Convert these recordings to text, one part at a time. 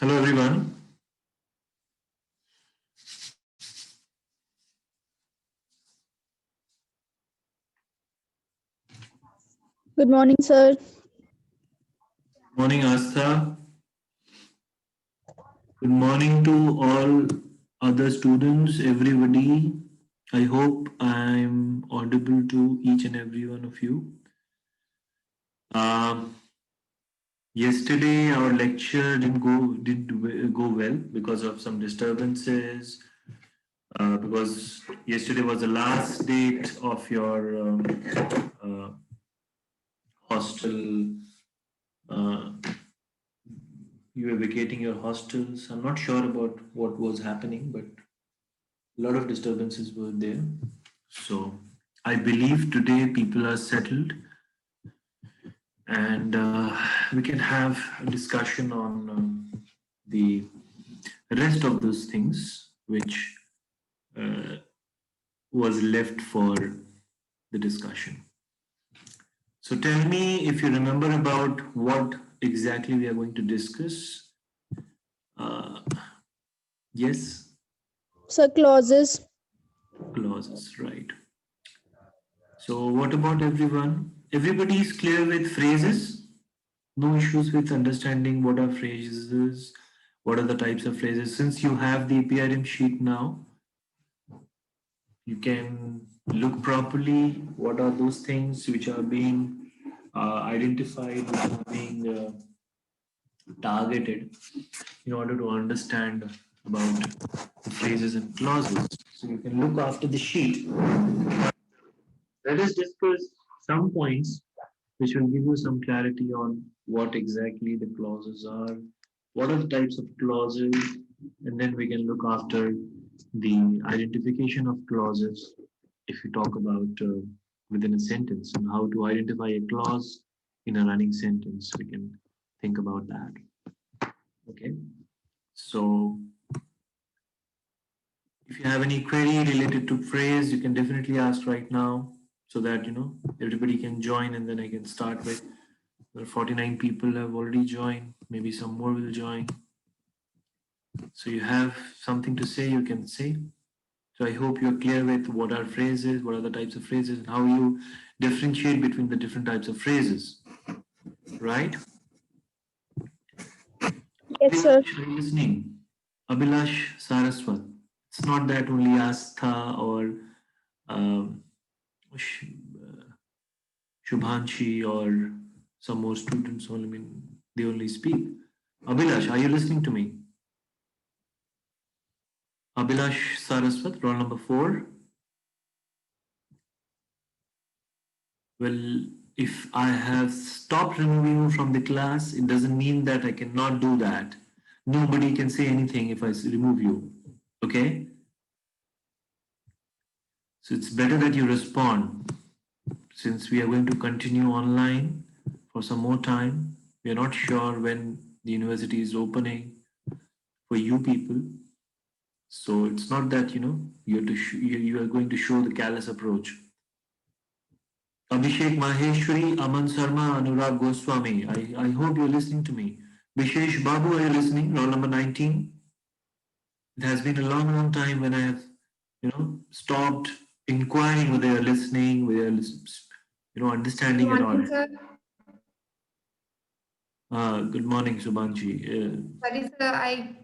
Hello, everyone. Good morning, sir. Morning, Astha. Good morning to all other students, everybody. I hope I'm audible to each and every one of you. Um, Yesterday, our lecture didn't go well because of some disturbances. Because yesterday was the last date of your uh, hostel. Uh, you were vacating your hostels. I'm not sure about what was happening, but a lot of disturbances were there. So I believe today people are settled and we can have a discussion on the rest of those things which uh, was left for the discussion. So tell me if you remember about what exactly we are going to discuss. Uh, yes, Sir, clauses. clauses, right. So what about everyone? Everybody is clear with phrases? No issues with understanding what are phrases, what are the types of phrases. Since you have the PRM sheet now, you can look properly what are those things which are being identified, which are being targeted in order to understand about the phrases and clauses. So you can look after the sheet. Let us discuss some points which will give you some clarity on what exactly the clauses are, what are the types of clauses, and then we can look after the identification of clauses if we talk about within a sentence and how to identify a clause in a running sentence. We can think about that. Okay. So if you have any query related to phrase, you can definitely ask right now so that everybody can join and then I can start with. Well, 49 people have already joined. Maybe some more will join. So you have something to say, you can say. So I hope you're clear with what are phrases, what are the types of phrases, and how you differentiate between the different types of phrases. Right? Yes, sir. Abhilash, are you listening? Abhilash Saraswat. It's not that only Astha or um, Shubhanshi or some more students only, they only speak. Abhilash, are you listening to me? Abhilash Saraswat, roll number 4. Well, if I have stopped removing you from the class, it doesn't mean that I cannot do that. Nobody can say anything if I remove you. Okay? So it's better that you respond. Since we are going to continue online for some more time, we are not sure when the university is opening for you people. So it's not that you have to you are going to show the callous approach. Abhishek Maheshwari, Aman Sarma, Anurag Goswami. I hope you're listening to me. Bishesh Babu, are you listening? Roll number 19. It has been a long, long time when I have, stopped inquiring whether you're listening, whether you're, Good understanding at all. morning, sir. Good morning, Subhanji. Sorry, sir, I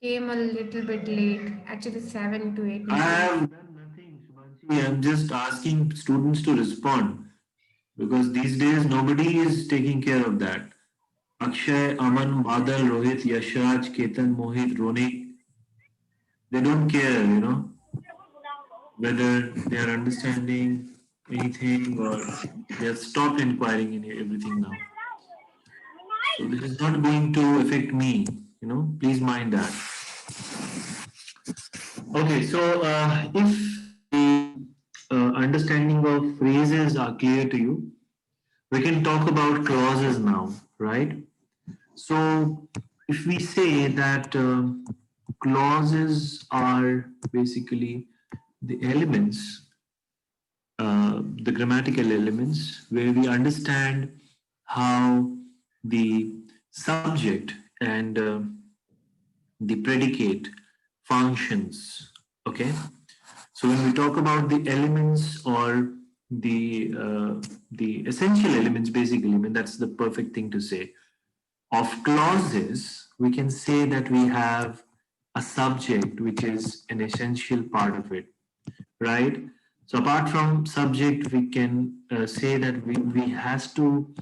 came a little bit late. Actually, 7 to 8 I minutes. have done nothing, Subhanji. I'm just asking students to respond because these days nobody is taking care of that. Akshay, Aman, Badal, Rohit, Yashraj, Ketan, Mohit, Ronik, they don't care, whether they are understanding anything or they have stopped inquiring in everything now. So this is not going to affect me, please mind that. Okay, so if the understanding of phrases are clear to you, we can talk about clauses now, right? So if we say that clauses are basically the elements, the grammatical elements, where we understand how the subject and the predicate, functions. Okay. So when we talk about the elements or the essential elements, basically, I mean that's the perfect thing to say. Of clauses, we can say that we have a subject which is an essential part of it, right? So apart from subject, we can say that we has to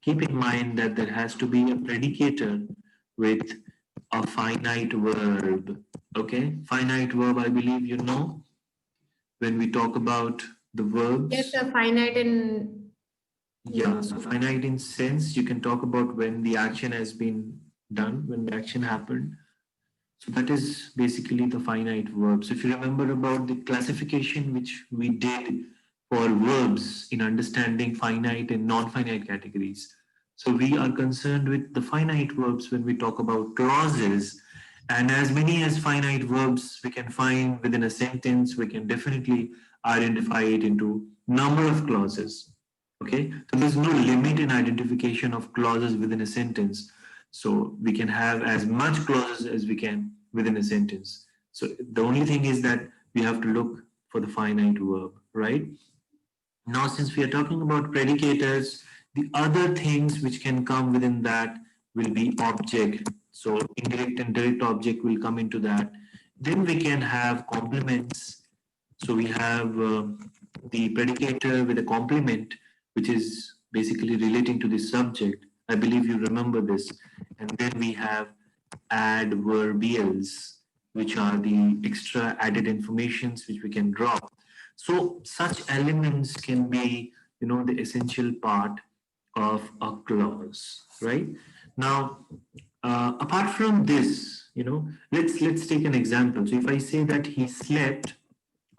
keep in mind that there has to be a predicator with a finite verb. Okay, finite verb, I believe you know when we talk about the Yes, verbs. sir. Finite in Yeah, so finite in sense, you can talk about when the action has been done, when the action happened. So that is basically the finite verb. So if you remember about the classification which we did for verbs in understanding finite and non-finite categories. So we are concerned with the finite verbs when we talk about clauses, and as many as finite verbs we can find within a sentence, we can definitely identify it into number of clauses. Okay, so there's no limit in identification of clauses within a sentence. So we can have as much clauses as we can within a sentence. So the only thing is that we have to look for the finite verb, right? Now, since we are talking about predicators, the other things which can come within that will be object. So indirect and direct object will come into that. Then we can have complements. So we have the predicator with a complement, which is basically relating to the subject. I believe you remember this. And then we have adverbials, which are the extra added informations which we can drop. So such elements can be, the essential part of a clause, right? Now, apart from this, let's take an example. So if I say that he slept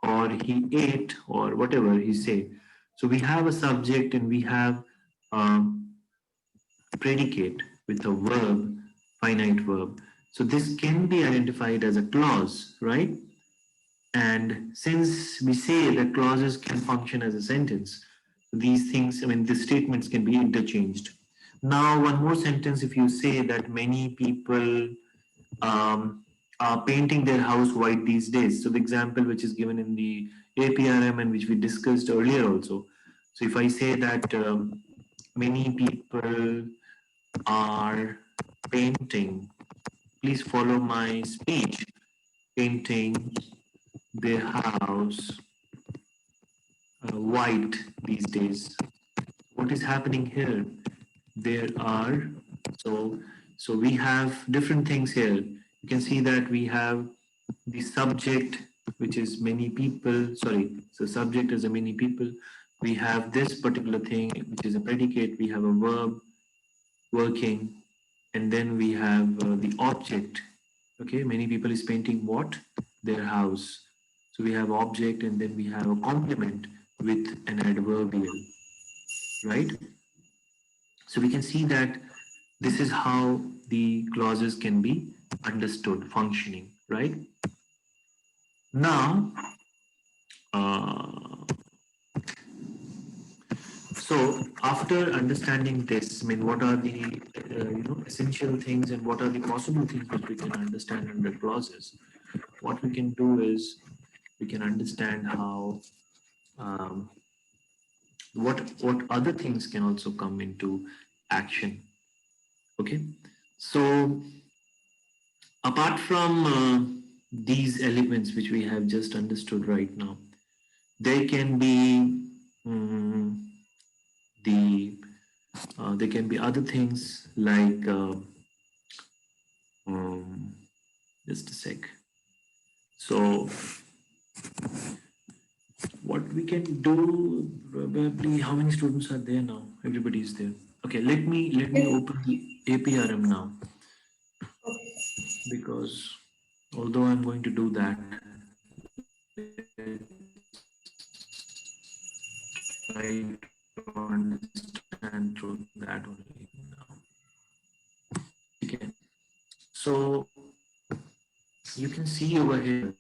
or he ate or whatever he say, so we have a subject and we have um, predicate with a verb, finite verb. So this can be identified as a clause, right? And since we say that clauses can function as a sentence, these things, I mean, the statements can be interchanged. Now, one more sentence, if you say that many people are painting their house white these days. So the example which is given in the APRM and which we discussed earlier also. So if I say that many people are painting, please follow my speech, painting their house white these days. What is happening here? There are so we have different things here. You can see that we have the subject, which is many people. Sorry, so subject is a many people. We have this particular thing, which is a predicate. We have a verb working, and then we have the object. Okay, many people is painting what? Their house. So we have object, and then we have a complement with an adverbial, right? So we can see that this is how the clauses can be understood, functioning, right? Now, so after understanding this, I mean, what are the essential things and what are the possible things that we can understand under clauses? What we can do is we can understand how what other things can also come into action. Okay, so apart from these elements which we have just understood right now, there can be there can be other things like just a sec. So what we can do, probably, how many students are there now? Everybody is there. Okay, let me open the APRM now, because although I'm going to do that, try to understand through that only now. Okay, so you can see over here.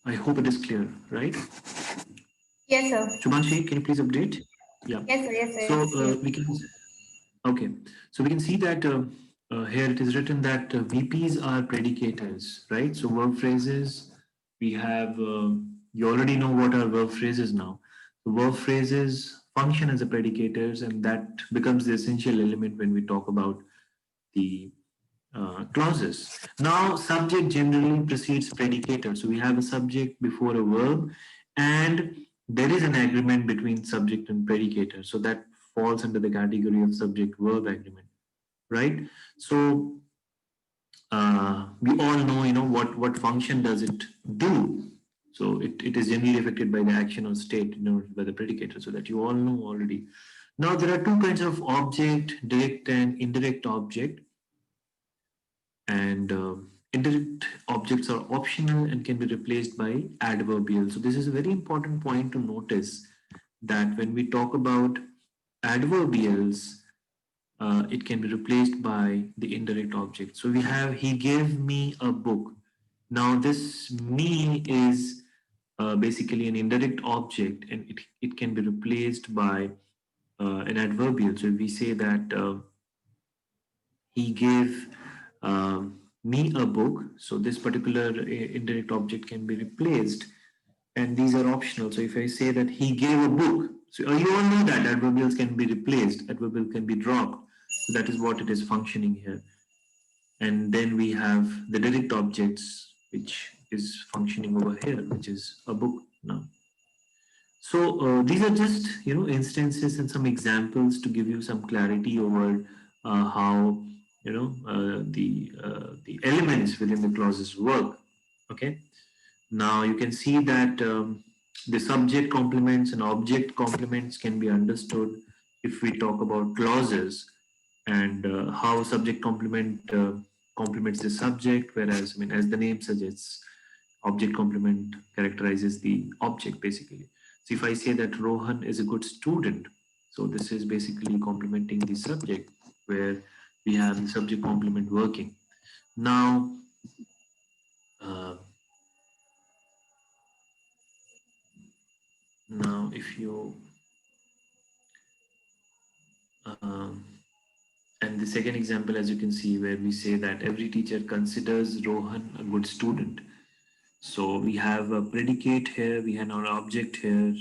I hope it is clear, right? Yes, sir. Shubhanshi, can you please update? Yeah. Yes, sir. Yes, sir. So Yes, yes. we can, okay. So we can see that here it is written that VPs are predicators, right? So verb phrases, we have, you already know what are verb phrases now. So verb phrases function as a predicators, and that becomes the essential element when we talk about the clauses. Now, subject generally precedes predicator. So we have a subject before a verb, and there is an agreement between subject and predicator. So that falls under the category of subject-verb agreement, right? So we all know, what function does it do. So it is generally affected by the action or state, by the predicator, so that you all know already. Now there are two kinds of object, direct and indirect object. And indirect objects are optional and can be replaced by adverbial. So this is a very important point to notice, that when we talk about adverbials, it can be replaced by the indirect object. So we have, he gave me a book. Now this me is basically an indirect object, and it can be replaced by an adverbial. So if we say that he gave me a book, so this particular indirect object can be replaced, and these are optional. So if I say that he gave a book, so you all know that adverbials can be replaced, adverbial can be dropped. So that is what it is functioning here. And then we have the direct objects, which is functioning over here, which is a book now. So these are just, instances and some examples to give you some clarity over how, the elements within the clauses work. Okay. Now you can see that the subject complements and object complements can be understood if we talk about clauses, and how subject complement complements the subject, whereas, I mean, as the name suggests, object complement characterizes the object basically. So if I say that Rohan is a good student, so this is basically complementing the subject, where we have the subject complement working. Now, if you and the second example, as you can see, where we say that every teacher considers Rohan a good student. So we have a predicate here, we have our object here,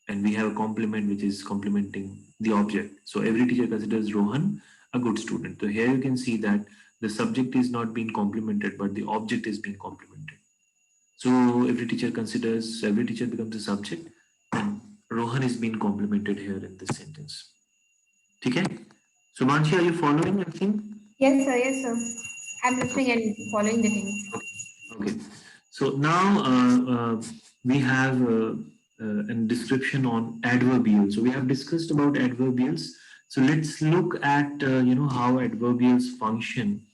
and we have a complement which is complementing the object. So every teacher considers Rohan a good student. So here you can see that the subject is not being complemented, but the object is being complemented. So every teacher becomes a subject, and Rohan is being complemented here in this sentence. Okay? So Manshi, are you following everything? Yes, sir. Yes, sir. I'm listening and following the things. Okay. So now we have a description on adverbials. So we have discussed about adverbials. So let's look at how adverbials function.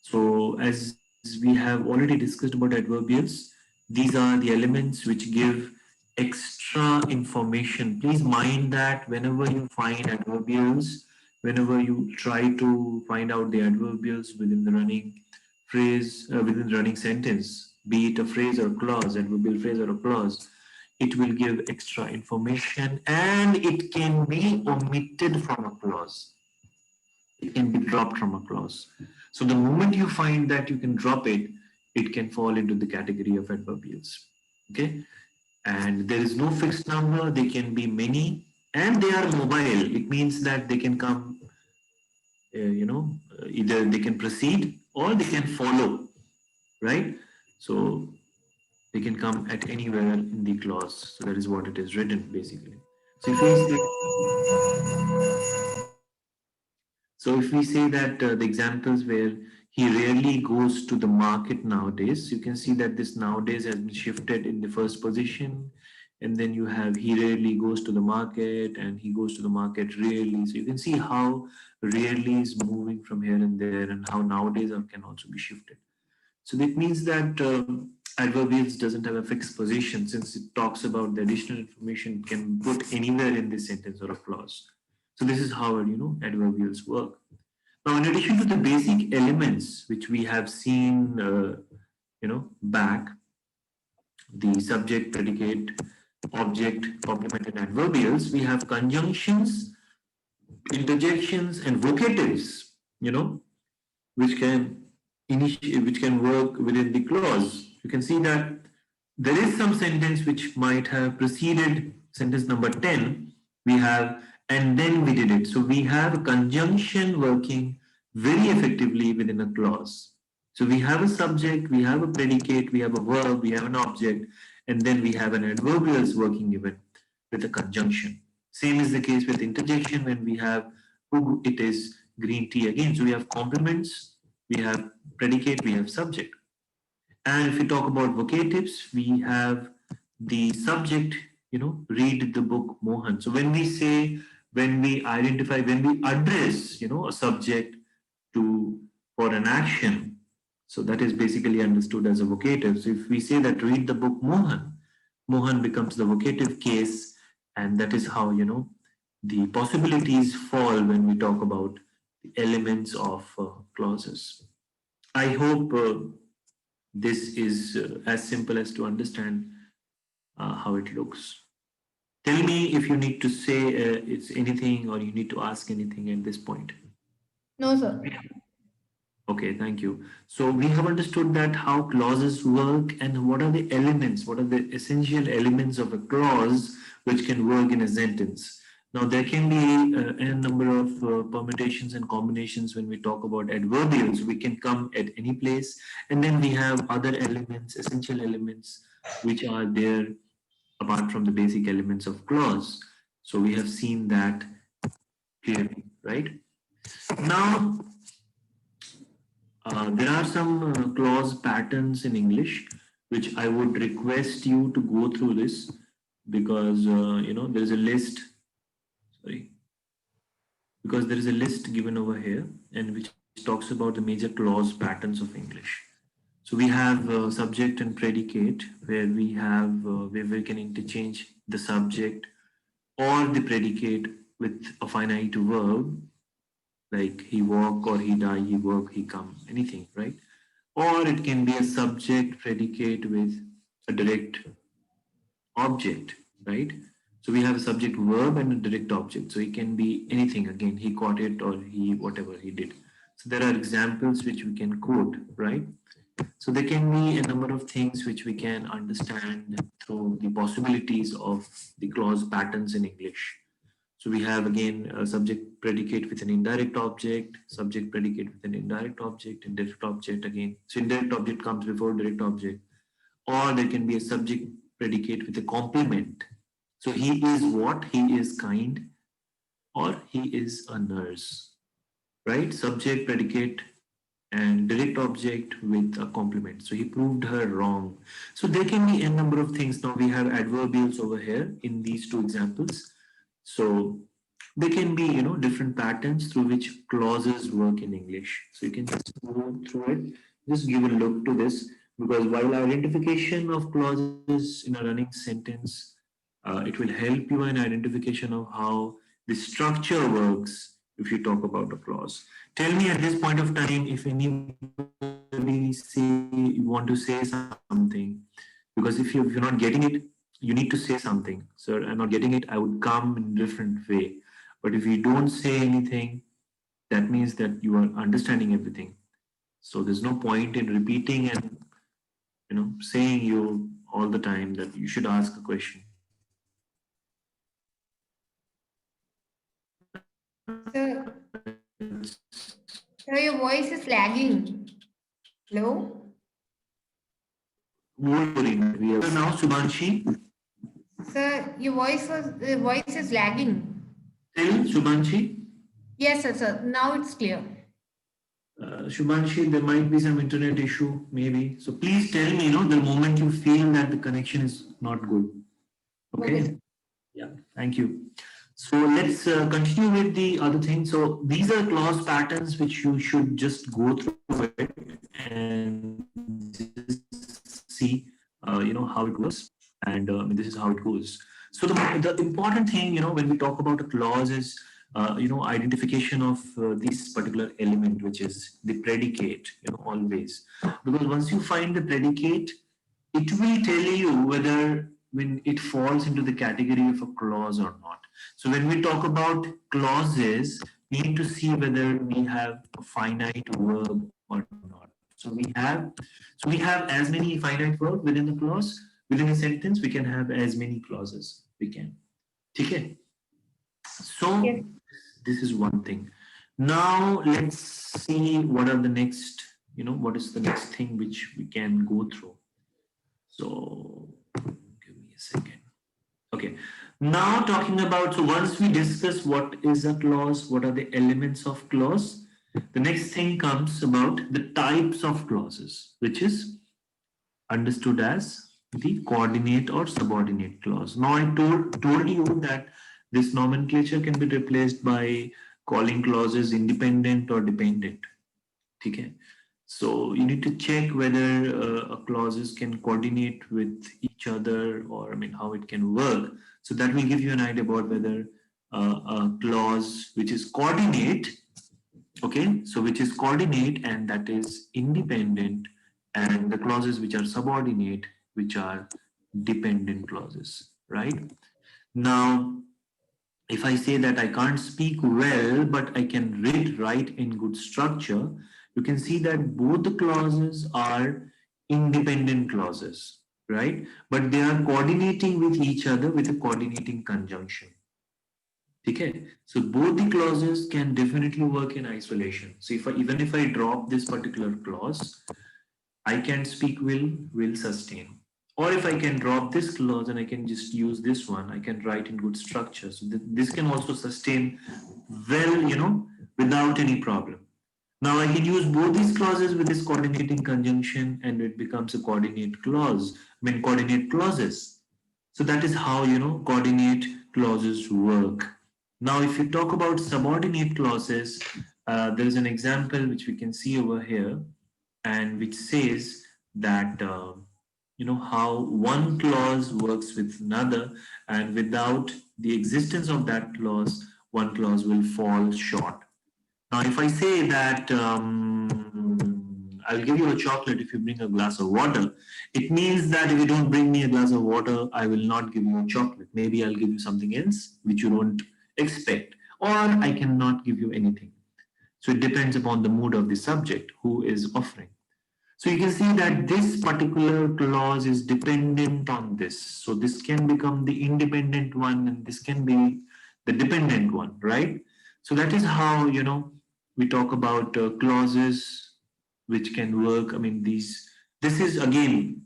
So as we have already discussed about adverbials, these are the elements which give extra information. Please mind that whenever you find adverbials, whenever you try to find out the adverbials within the running phrase, within the running sentence, be it a phrase or a clause, adverbial phrase or a clause, it will give extra information, and it can be omitted from a clause. It can be dropped from a clause. So the moment you find that you can drop it, it can fall into the category of adverbials. Okay. And there is no fixed number. They can be many, and they are mobile. It means that they can come, either they can precede or they can follow, right? So they can come at anywhere in the clause. So that is what it is written basically. So if we say that the examples where he rarely goes to the market nowadays, you can see that this nowadays has been shifted in the first position, and then you have he rarely goes to the market and he goes to the market rarely. So you can see how rarely is moving from here and there, and how nowadays can also be shifted. So that means that adverbials doesn't have a fixed position, since it talks about the additional information can put anywhere in this sentence or a clause. So this is how adverbials work. Now, in addition to the basic elements which we have seen, back, the subject, predicate, object, complement, and adverbials, we have conjunctions, interjections, and vocatives. which can initiate, which can work within the clause. You can see that there is some sentence which might have preceded sentence number 10. We have, and then we did it. So we have a conjunction working very effectively within a clause. So we have a subject, we have a predicate, we have a verb, we have an object, and then we have an adverbials working even with a conjunction. Same is the case with interjection when we have who it is, green tea again. So we have complements, we have predicate, we have subject. And if we talk about vocatives, we have the subject, read the book Mohan. So when we say, when we identify, when we address, a subject to for an action, so that is basically understood as a vocative. So if we say that read the book Mohan, Mohan becomes the vocative case, and that is how, the possibilities fall when we talk about the elements of clauses. I hope this is as simple as to understand how it looks. Tell me if you need to say it's anything or you need to ask anything at this point. No, sir. Okay, thank you. So we have understood that how clauses work and what are the elements, what are the essential elements of a clause which can work in a sentence. Now there can be a number of permutations and combinations when we talk about adverbials. We can come at any place, and then we have other elements, essential elements, which are there apart from the basic elements of clause. So we have seen that clearly, right? Now, there are some clause patterns in English, which I would request you to go through this because, there is a list, sorry, because there is a list given over here and which talks about the major clause patterns of English. So we have subject and predicate where we have, where we can interchange the subject or the predicate with a finite verb, like he walk or he die, he work, he come, anything, right? Or it can be a subject predicate with a direct object, right? So we have a subject verb and a direct object. So it can be anything. Again, he caught it or he, whatever he did. So there are examples which we can quote, right? So there can be a number of things which we can understand through the possibilities of the clause patterns in English. So we have again a subject predicate with an indirect object, subject predicate with an indirect object, and direct object again. So indirect object comes before direct object. Or there can be a subject predicate with a complement. So he is what? He is kind, or he is a nurse, right? Subject predicate and direct object with a complement. So he proved her wrong. So there can be a number of things. Now we have adverbials over here in these two examples. So there can be, different patterns through which clauses work in English. So you can just go through it, just give a look to this, because while identification of clauses in a running sentence, it will help you in identification of how the structure works if you talk about a clause. Tell me at this point of time if anybody say you want to say something, because if you're not getting it, you need to say something. Sir, I'm not getting it. I would come in a different way. But if you don't say anything, that means that you are understanding everything. So there's no point in repeating and saying you all the time that you should ask a question. Sir, sir, your voice is lagging. Hello? Now, Subhanshi. Sir, your voice is lagging. Tell Subhanshi. Yes, sir. Now it's clear. Shubhanshi, there might be some internet issue, maybe. So please tell me, the moment you feel that the connection is not good. Okay. Yeah, thank you. So let's continue with the other thing. So these are clause patterns which you should just go through it and just see, how it works. And this is how it goes. So the important thing, when we talk about a clause is, identification of this particular element, which is the predicate, always. Because once you find the predicate, it will tell you whether when it falls into the category of a clause or not. So when we talk about clauses, we need to see whether we have a finite verb or not. So we have as many finite verbs within the clause, within a sentence, we can have as many clauses we can. Okay. Yes. So this is one thing. Now let's see what are the next, what is the next thing which we can go through. So give me a second. Okay. Now talking about, so once we discuss what is a clause, what are the elements of clause, the next thing comes about the types of clauses, which is understood as the coordinate or subordinate clause. Now I told you that this nomenclature can be replaced by calling clauses independent or dependent. Okay. So you need to check whether a clauses can coordinate with each other, or I mean how it can work. So that will give you an idea about whether a clause which is coordinate, okay, so which is coordinate and that is independent, and the clauses which are subordinate, which are dependent clauses, right? Now, if I say that I can't speak well, but I can read, write in good structure, you can see that both the clauses are independent clauses, right? But they are coordinating with each other with a coordinating conjunction. Okay, so both the clauses can definitely work in isolation. So even if I drop this particular clause, I can speak will sustain. Or if I can drop this clause and I can just use this one, I can write in good structure. So this can also sustain well, without any problem. Now I can use both these clauses with this coordinating conjunction and it becomes a coordinate clause, I mean coordinate clauses. So that is how, coordinate clauses work. Now, if you talk about subordinate clauses, there is an example which we can see over here and which says that, how one clause works with another, and without the existence of that clause, one clause will fall short. Now, if I say that I'll give you a chocolate if you bring a glass of water, it means that if you don't bring me a glass of water, I will not give you a chocolate. Maybe I'll give you something else which you don't expect, or I cannot give you anything. So it depends upon the mood of the subject who is offering. So you can see that this particular clause is dependent on this. So this can become the independent one and this can be the dependent one, right? So that is how, we talk about clauses which can work. I mean, this is again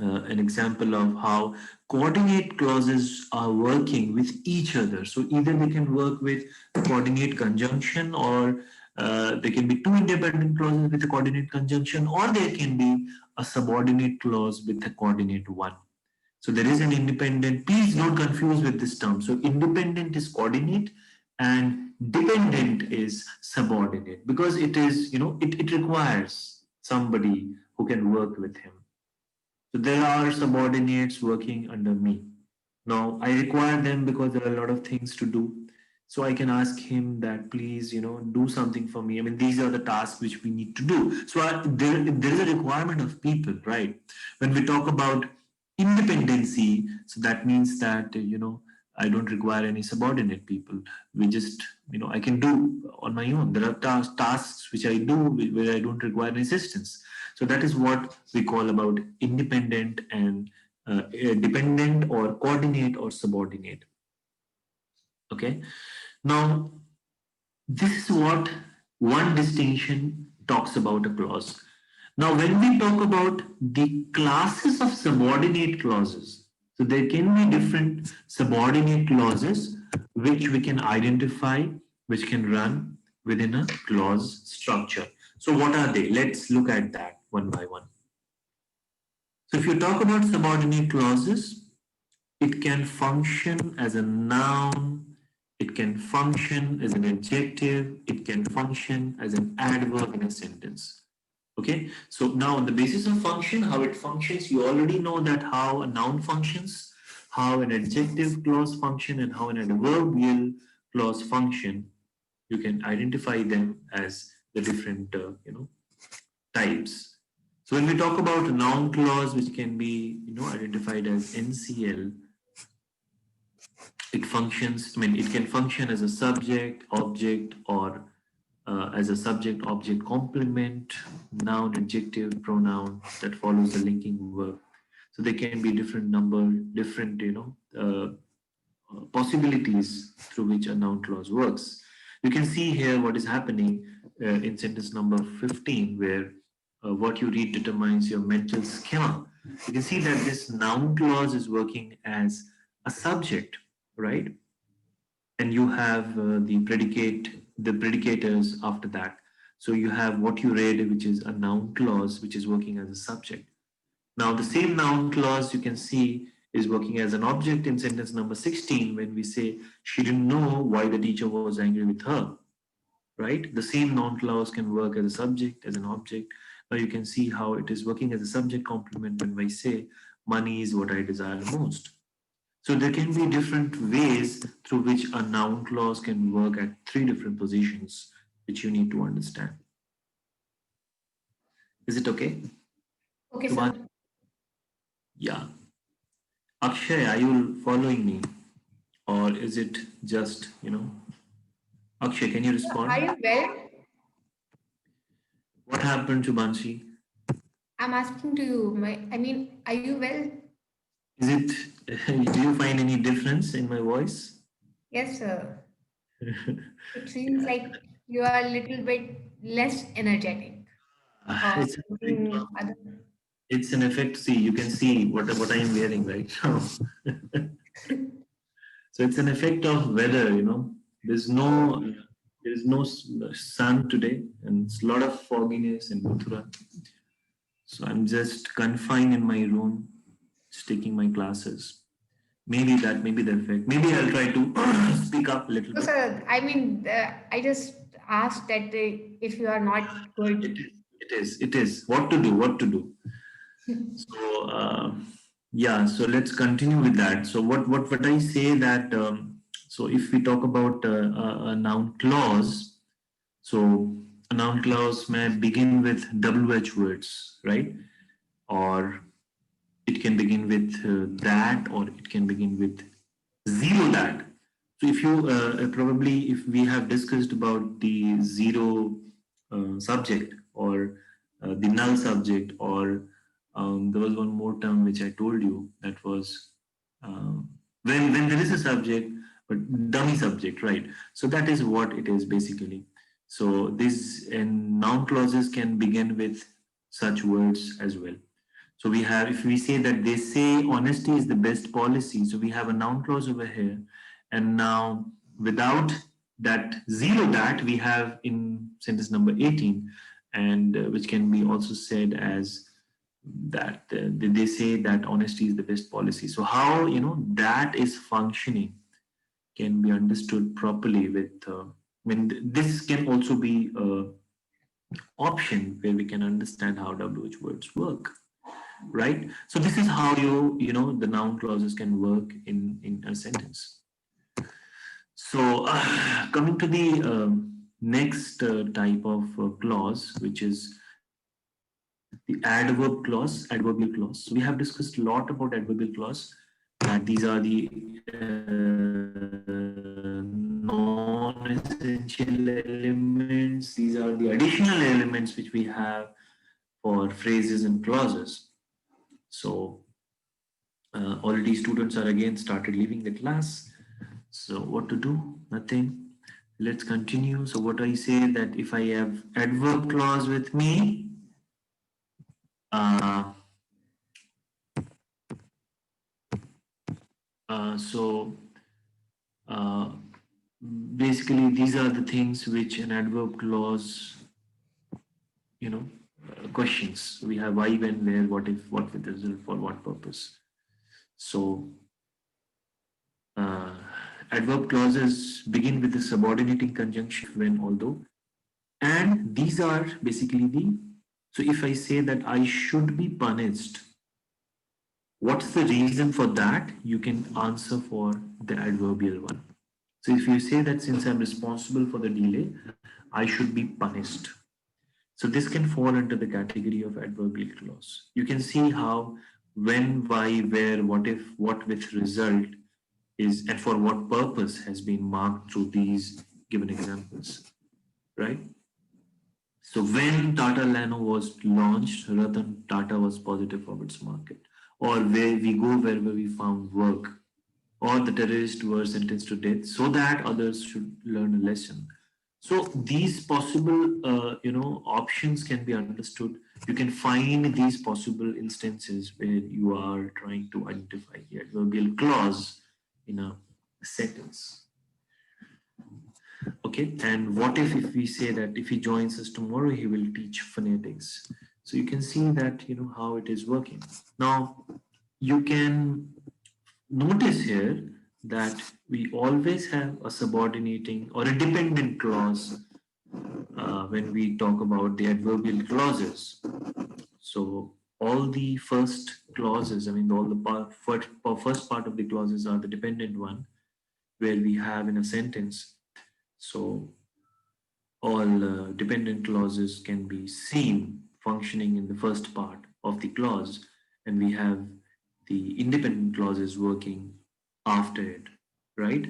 an example of how coordinate clauses are working with each other. So either they can work with coordinate conjunction, or there can be two independent clauses with a coordinate conjunction, or there can be a subordinate clause with a coordinate one. So there is an independent, please don't confuse with this term. So independent is coordinate and dependent is subordinate, because it is, it requires somebody who can work with him. So there are subordinates working under me. Now I require them because there are a lot of things to do. So I can ask him that please, do something for me. I mean, these are the tasks which we need to do. So there is a requirement of people, right? When we talk about independency, so that means that, I don't require any subordinate people. We just, I can do on my own. There are tasks which I do where I don't require any assistance. So that is what we call about independent and dependent or coordinate or subordinate. Okay. Now, this is what one distinction talks about a clause. Now, when we talk about the classes of subordinate clauses, so there can be different subordinate clauses which we can identify, which can run within a clause structure. So what are they? Let's look at that one by one. So if you talk about subordinate clauses, it can function as a noun, it can function as an adjective, it can function as an adverb in a sentence. Okay, so now on the basis of function, how it functions, you already know that how a noun functions, how an adjective clause function, and how an adverbial clause function. You can identify them as the different, types. So when we talk about a noun clause, which can be, identified as NCL, it functions, I mean, it can function as a subject, object, or as a subject, object complement, noun, adjective, pronoun that follows the linking verb. So there can be different number, different, possibilities through which a noun clause works. You can see here what is happening in sentence number 15, where what you read determines your mental schema. You can see that this noun clause is working as a subject, right? And you have the predicators after that. So you have what you read, which is a noun clause, which is working as a subject. Now, the same noun clause you can see is working as an object in sentence number 16 when we say she didn't know why the teacher was angry with her, right? The same noun clause can work as a subject, as an object. Now you can see how it is working as a subject complement when we say money is what I desire most. So there can be different ways through which a noun clause can work at three different positions, which you need to understand. Is it okay? Okay, Come sir. on. Yeah. Akshay, are you following me? Or is it just, Akshay, can you Are respond? you well? What happened to Bansi? I'm asking to you. Are you well? Is it, do you find any difference in my voice? Yes, sir. It seems like you are a little bit less energetic or It's an effect something of, other. it's an effect. See, you can see what I am wearing right now. So it's an effect of weather. There's no Oh, there's no sun today, and it's a lot of fogginess in Mathura. So I'm just confined in my room, just taking my classes. Maybe the effect. Maybe I'll try to speak up a little so, bit. sir, I just asked that if you are not It good. is. It is. What to do? What to do? So yeah. So let's continue with that. So what I say that so if we talk about a noun clause, so a noun clause may begin with WH words, right? Or it can begin with that, or it can begin with zero that. So if you probably if we have discussed about the zero subject, or the null subject, or there was one more term which I told you, that was when there is a subject but dummy subject, right? So that is what it is basically. So these and noun clauses can begin with such words as well. So we have, if we say that they say honesty is the best policy, so we have a noun clause over here. And now without that zero that we have in sentence number 18, and which can be also said as that they say that honesty is the best policy. So how, that is functioning can be understood properly with, this can also be a option where we can understand how WH words work, right? So this is how the noun clauses can work in a sentence. So coming to the next type of clause, which is the adverbial clause. So we have discussed a lot about adverbial clause, that these are the non-essential elements. These are the additional elements which we have for phrases and clauses. So already students are again started leaving the class. So what to do? Nothing. Let's continue. So what I say that if I have adverb clause with me, uh, so uh, basically these are the things which an adverb clause, questions. We have why, when, where, what if, what with result, for what purpose. So uh, adverb clauses begin with the subordinating conjunction when, although, and these are basically so if I say that I should be punished, what's the reason for that? You can answer for the adverbial one. So if you say that since I'm responsible for the delay, I should be punished. So this can fall under the category of adverbial clause. You can see how when, why, where, what if, what with result is and for what purpose has been marked through these given examples, right? So when Tata Nano was launched, Ratan Tata was positive of its market. Or where we go wherever we found work, or the terrorists were sentenced to death, so that others should learn a lesson. So these possible, options can be understood. You can find these possible instances where you are trying to identify the adverbial clause in a sentence. Okay, and what if we say that if he joins us tomorrow, he will teach phonetics. So you can see that, how it is working. Now, you can notice here that we always have a subordinating or a dependent clause when we talk about the adverbial clauses. So all the first clauses, I mean, all the first part of the clauses are the dependent one, where we have in a sentence. So all dependent clauses can be seen functioning in the first part of the clause, and we have the independent clauses working after it, right?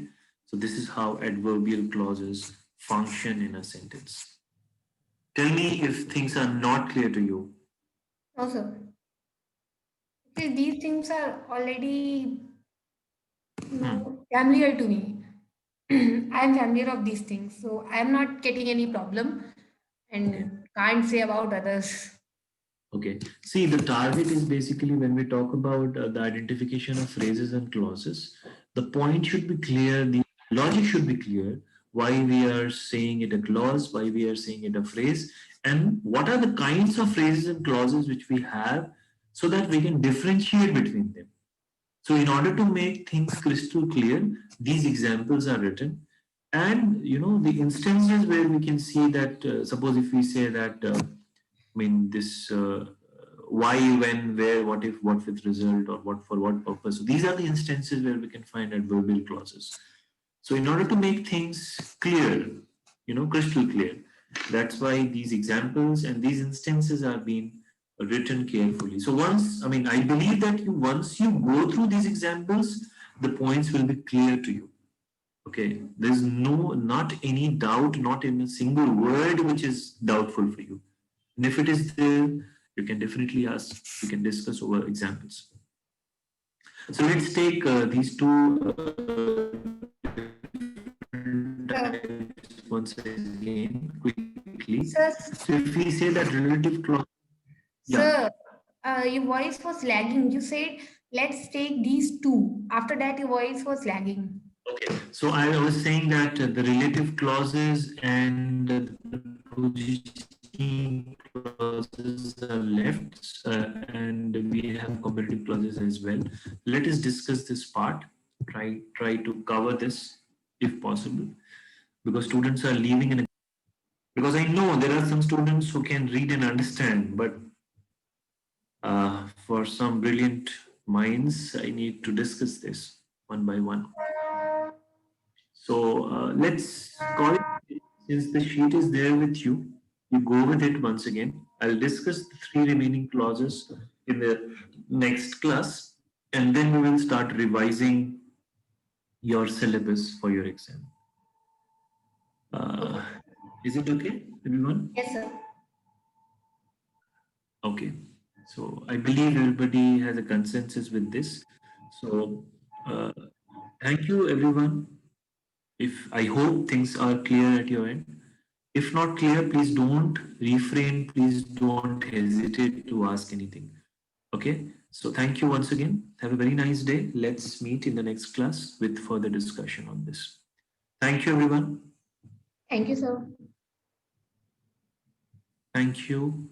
So this is how adverbial clauses function in a sentence. Tell me if things are not clear to you. No, sir. Okay, these things are already familiar to me. I am familiar of these things, so I am not getting any problem and Okay. can't say about others. Okay. See, the target is basically when we talk about the identification of phrases and clauses, the point should be clear, the logic should be clear, why we are saying it a clause, why we are saying it a phrase, and what are the kinds of phrases and clauses which we have so that we can differentiate between them. So in order to make things crystal clear, these examples are written. And the instances where we can see that, suppose if we say that, this why, when, where, what if, what with result, or what for what purpose. So these are the instances where we can find adverbial clauses. So in order to make things clear, crystal clear, that's why these examples and these instances are being written carefully. So I believe that once you go through these examples, the points will be clear to you. Okay, there's not any doubt, not in a single word which is doubtful for you. And if it is there, you can definitely ask, we can discuss over examples. So let's take these two once again quickly. Sir, So if we say that relative clause, sir, your voice was lagging. You said, let's take these two. After that, your voice was lagging. okay. So I was saying that the relative clauses and the positioning clauses are left, and we have comparative clauses as well. Let us discuss this part. Try to cover this if possible, because students are leaving in a, because I know there are some students who can read and understand, but for some brilliant minds, I need to discuss this one by one. So let's call it, since the sheet is there with you, you go with it once again. I'll discuss the three remaining clauses in the next class, and then we will start revising your syllabus for your exam. Is it okay, everyone? Yes, sir. Okay. So I believe everybody has a consensus with this. So thank you, everyone. If I hope things are clear at your end. If not clear, please don't refrain. Please don't hesitate to ask anything. Okay. So thank you once again. Have a very nice day. Let's meet in the next class with further discussion on this. Thank you, everyone. Thank you, sir. Thank you.